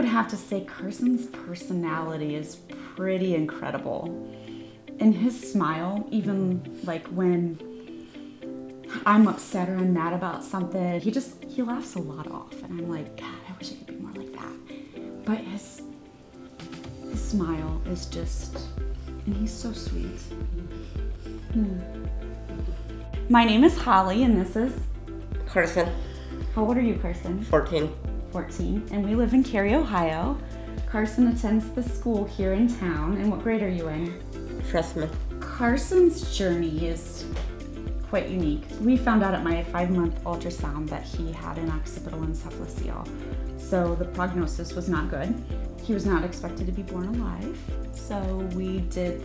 would have to say Carson's personality is pretty incredible. And his smile, even like when I'm upset or I'm mad about something, he laughs a lot off. And I'm like, God, I wish I could be more like that. But his smile is just, and he's so sweet. My name is Holly, and this is Carson. How old are you, Carson? 14. 14, and we live in Cary, Ohio. Carson attends the school here in town. And what grade are you in? Freshman. Carson's journey is quite unique. We found out at my 5-month ultrasound that he had an occipital encephalocele. So the prognosis was not good. He was not expected to be born alive. So we did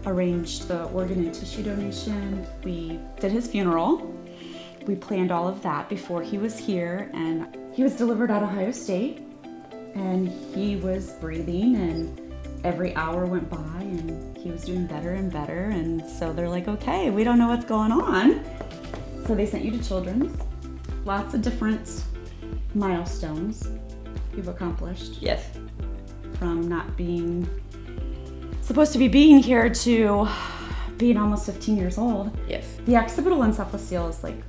arranged the organ and tissue donation. We did his funeral. We planned all of that before he was here, and he was delivered at Ohio State, and he was breathing, and every hour went by and he was doing better and better. And so they're like, okay, we don't know what's going on. So they sent you to Children's. Lots of different milestones you've accomplished. Yes. From not being supposed to be being here to being almost 15 years old. Yes. The occipital encephalocele is like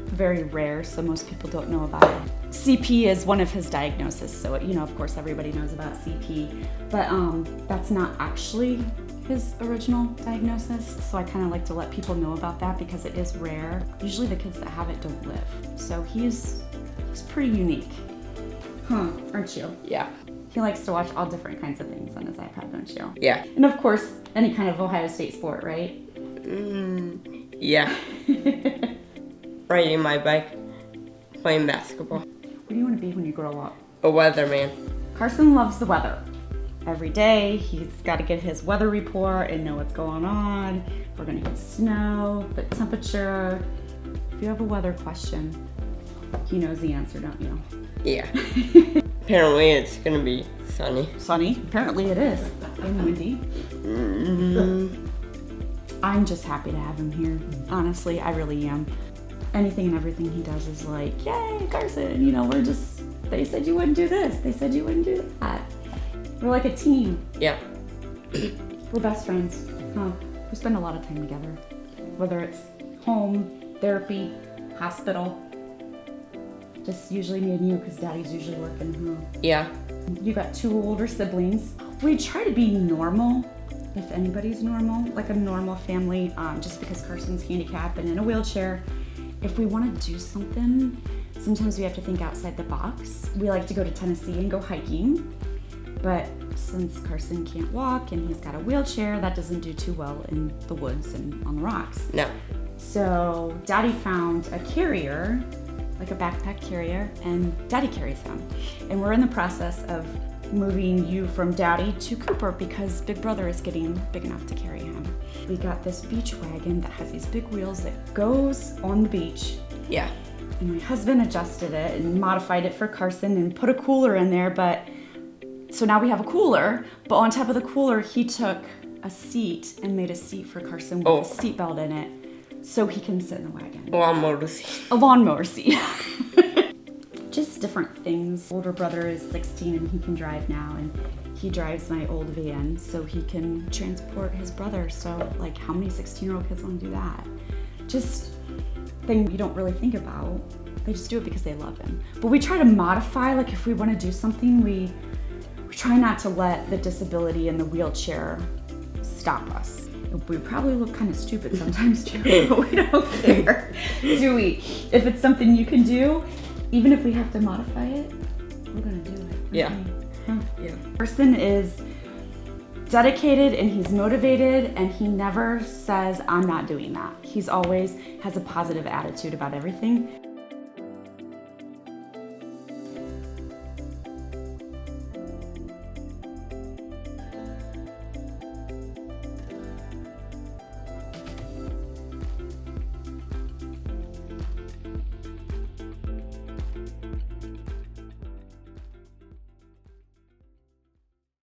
very rare, so most people don't know about it. CP is one of his diagnoses, so of course everybody knows about CP, but that's not actually his original diagnosis, so I kind of like to let people know about that because it is rare. Usually the kids that have it don't live, so he's pretty unique. Aren't you? Yeah. He likes to watch all different kinds of things on his iPad, don't you? Yeah. And of course, any kind of Ohio State sport, right? Yeah. Riding my bike, playing basketball. What do you want to be when you grow up? A weatherman. Carson loves the weather. Every day, he's got to get his weather report and know what's going on. We're going to get snow, the temperature. If you have a weather question, he knows the answer, don't you? Yeah. Apparently it's going to be sunny. Sunny? Apparently it is. And windy. I'm just happy to have him here. Honestly, I really am. Anything and everything he does is like, yay, Carson, they said you wouldn't do this. They said you wouldn't do that. We're like a team. Yeah. We're best friends. We spend a lot of time together. Whether it's home, therapy, hospital. Just usually me and you, because Daddy's usually working. Yeah. You got 2 older siblings. We try to be normal, if anybody's normal, like a normal family, just because Carson's handicapped and in a wheelchair. If we want to do something, sometimes we have to think outside the box. We like to go to Tennessee and go hiking, but since Carson can't walk and he's got a wheelchair, that doesn't do too well in the woods and on the rocks. No. So Daddy found a carrier, like a backpack carrier, and Daddy carries him. And we're in the process of moving you from Daddy to Cooper because Big Brother is getting big enough to carry him. We got this beach wagon that has these big wheels that goes on the beach. Yeah. And my husband adjusted it and modified it for Carson and put a cooler in there, so now we have a cooler, but on top of the cooler, he took a seat and made a seat for Carson with a seatbelt in it so he can sit in the wagon. Lawnmower seat. A lawnmower seat. Just different things. Older brother is 16 and he can drive now, and he drives my old van so he can transport his brother. So like, how many 16-year-old kids want to do that? Just thing you don't really think about. They just do it because they love him. But we try to modify, like if we want to do something, we try not to let the disability and the wheelchair stop us. We probably look kind of stupid sometimes too, but we don't care, do we? If it's something you can do, even if we have to modify it, we're gonna do it. Yeah. Yeah. Carson is dedicated and he's motivated, and he never says, I'm not doing that. He's always has a positive attitude about everything.